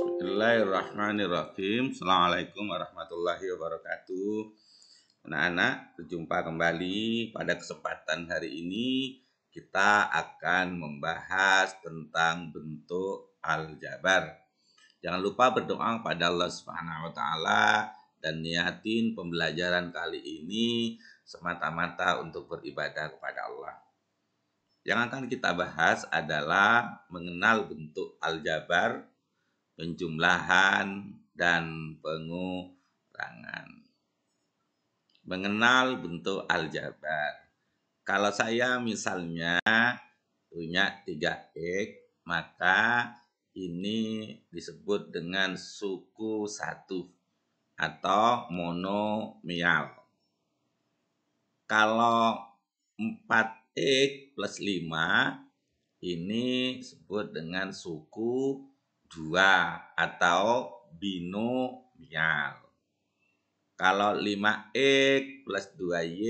Bismillahirrahmanirrahim. Assalamualaikum warahmatullahi wabarakatuh. Anak-anak, berjumpa kembali pada kesempatan hari ini. Kita akan membahas tentang bentuk aljabar. Jangan lupa berdoa pada Allah Subhanahu wa taala dan niatin pembelajaran kali ini semata-mata untuk beribadah kepada Allah. Yang akan kita bahas adalah mengenal bentuk aljabar, penjumlahan, dan pengurangan. Mengenal bentuk aljabar. Kalau saya misalnya punya 3X, maka ini disebut dengan suku 1 atau monomial. Kalau 4X plus 5 ini disebut dengan suku 2 atau binomial. Kalau 5X plus 2Y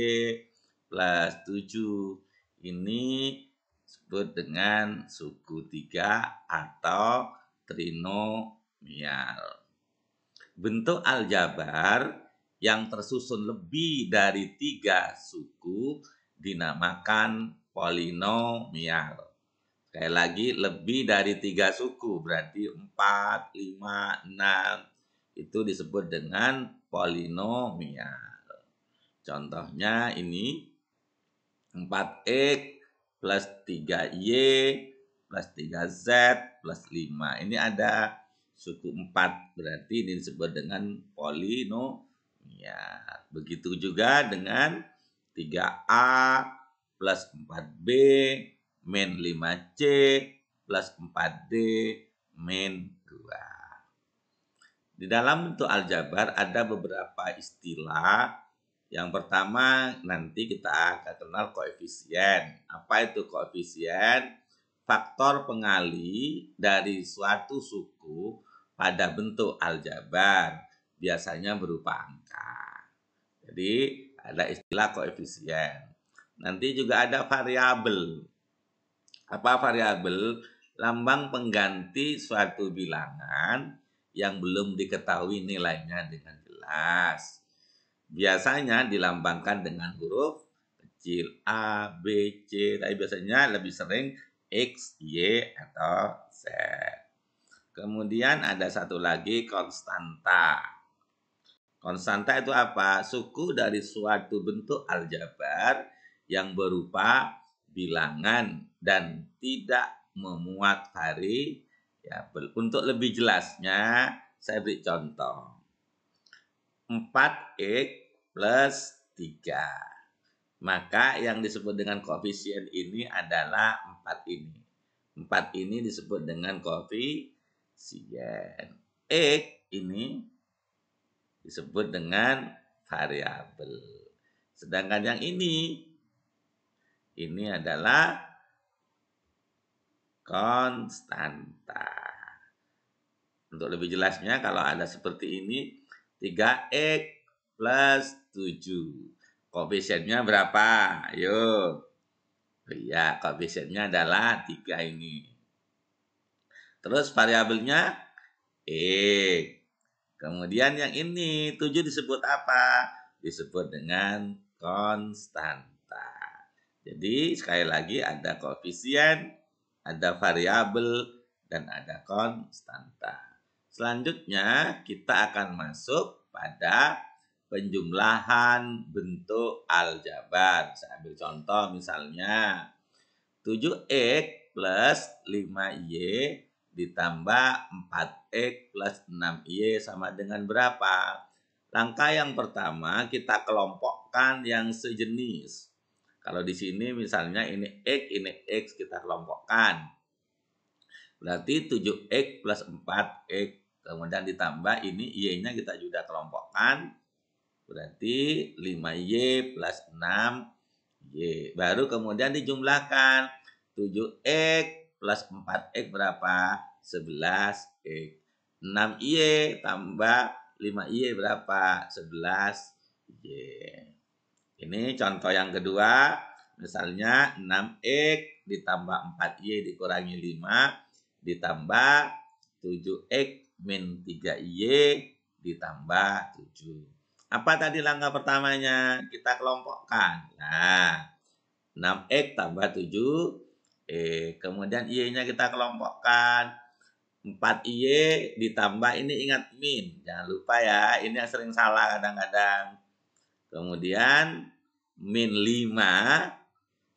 plus 7 ini disebut dengan suku 3 atau trinomial. Bentuk aljabar yang tersusun lebih dari 3 suku dinamakan polinomial. Sekali lagi, lebih dari 3 suku, berarti 4, 5, 6. Itu disebut dengan polinomial. Contohnya ini 4X plus 3Y plus 3Z plus 5. Ini ada suku 4, berarti ini disebut dengan polinomial. Begitu juga dengan 3A plus 4B min 5C plus 4D min 2. Di dalam bentuk aljabar ada beberapa istilah. Yang pertama nanti kita akan kenal koefisien. Apa itu koefisien? Faktor pengali dari suatu suku pada bentuk aljabar. Biasanya berupa angka. Jadi ada istilah koefisien. Nanti juga ada variabel. Apa variabel? Lambang pengganti suatu bilangan yang belum diketahui nilainya dengan jelas. Biasanya dilambangkan dengan huruf kecil A, B, C. Tapi biasanya lebih sering X, Y, atau Z. Kemudian ada satu lagi konstanta. Konstanta itu apa? Suku dari suatu bentuk aljabar yang berupa bilangan dan tidak memuat variabel. Untuk lebih jelasnya, saya beri contoh. 4X plus 3. Maka yang disebut dengan koefisien ini adalah 4 ini. 4 ini disebut dengan koefisien. X ini disebut dengan variabel. Sedangkan yang ini adalah konstanta. Untuk lebih jelasnya, kalau ada seperti ini, 3X plus 7. Koefisiennya berapa? Ayo. Ya, koefisiennya adalah 3 ini. Terus variabelnya X. Kemudian yang ini, 7 disebut apa? Disebut dengan konstanta. Jadi sekali lagi ada koefisien, ada variabel, dan ada konstanta. Selanjutnya kita akan masuk pada penjumlahan bentuk aljabar. Saya ambil contoh misalnya 7X plus 5Y ditambah 4X plus 6Y sama dengan berapa? Langkah yang pertama kita kelompokkan yang sejenis. Kalau di sini misalnya ini X kita kelompokkan. Berarti 7X plus 4X. Kemudian ditambah ini Y-nya kita juga kelompokkan. Berarti 5Y plus 6Y. Baru kemudian dijumlahkan. 7X plus 4X berapa? 11X. 6Y tambah 5Y berapa? 11Y. Ini contoh yang kedua. Misalnya 6X ditambah 4Y dikurangi 5 ditambah 7X min 3Y ditambah 7. Apa tadi langkah pertamanya? Kita kelompokkan. Nah, 6X tambah 7. Kemudian Y-nya kita kelompokkan. 4Y ditambah, ini ingat min. Jangan lupa ya, ini yang sering salah kadang-kadang. Kemudian min 5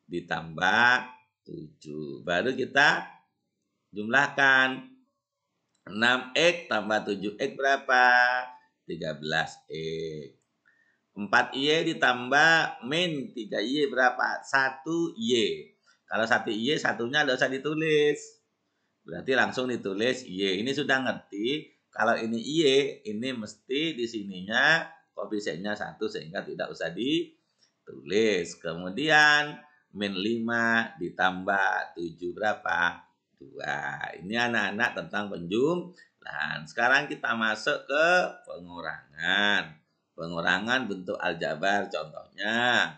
ditambah 7. Baru kita jumlahkan. 6X tambah 7X berapa? 13X. 4Y ditambah min 3Y berapa? 1Y. Kalau 1Y, satunya tidak usah ditulis. Berarti langsung ditulis Y. Ini sudah ngerti. Kalau ini Y, ini mesti di sininya koefisiennya 1 sehingga tidak usah ditulis. Kemudian min 5 ditambah 7 berapa? 2. Ini anak-anak tentang penjumlahan. Sekarang kita masuk ke pengurangan. Pengurangan bentuk aljabar contohnya.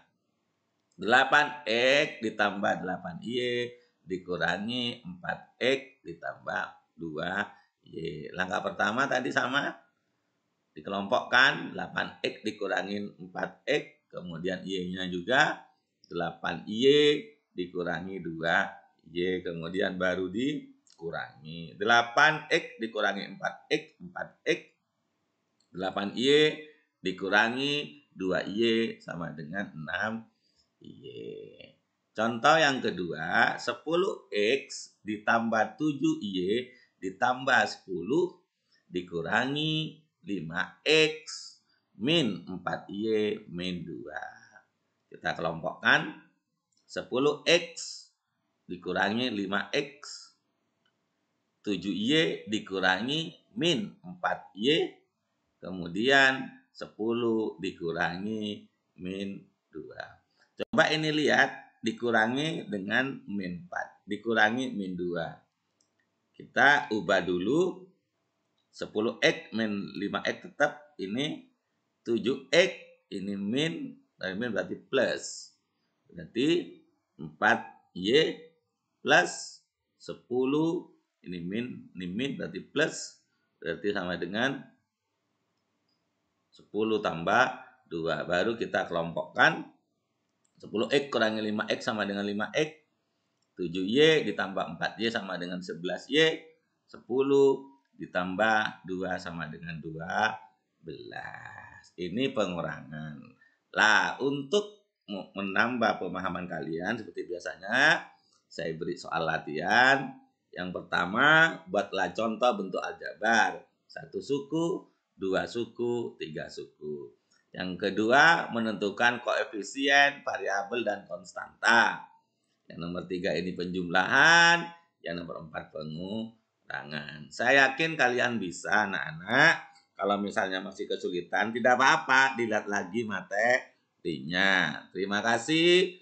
8X ditambah 8Y dikurangi 4X ditambah 2Y. Langkah pertama tadi sama. Dikelompokkan 8X dikurangi 4X. Kemudian Y-nya juga 8Y dikurangi 2Y. Kemudian baru dikurangi. 8X dikurangi 4X. 4X. 8Y dikurangi 2Y sama dengan 6Y. Contoh yang kedua, 10X ditambah 7Y ditambah 10 dikurangi 5X min 4Y min 2. Kita kelompokkan 10X dikurangi 5X. 7Y dikurangi min 4Y. Kemudian 10 dikurangi min 2. Coba ini lihat, dikurangi dengan min 4. Dikurangi min 2. Kita ubah dulu. 10X min 5X tetap ini 7X. Ini min, dari min berarti plus. Berarti 4Y plus 10. Ini min berarti plus. Berarti sama dengan 10 tambah 2. Baru kita kelompokkan. 10X kurangi 5X sama dengan 5X. 7Y ditambah 4Y sama dengan 11Y. 10 ditambah 2 sama dengan 12. Ini pengurangan. Lah, untuk menambah pemahaman kalian seperti biasanya, saya beri soal latihan. Yang pertama, buatlah contoh bentuk aljabar. 1 suku, 2 suku, 3 suku. Yang kedua, menentukan koefisien, variabel, dan konstanta. Yang nomor 3 ini penjumlahan. Yang nomor 4 pengurangan. Saya yakin kalian bisa, anak-anak. Kalau misalnya masih kesulitan, tidak apa-apa. Dilihat lagi materinya. Terima kasih.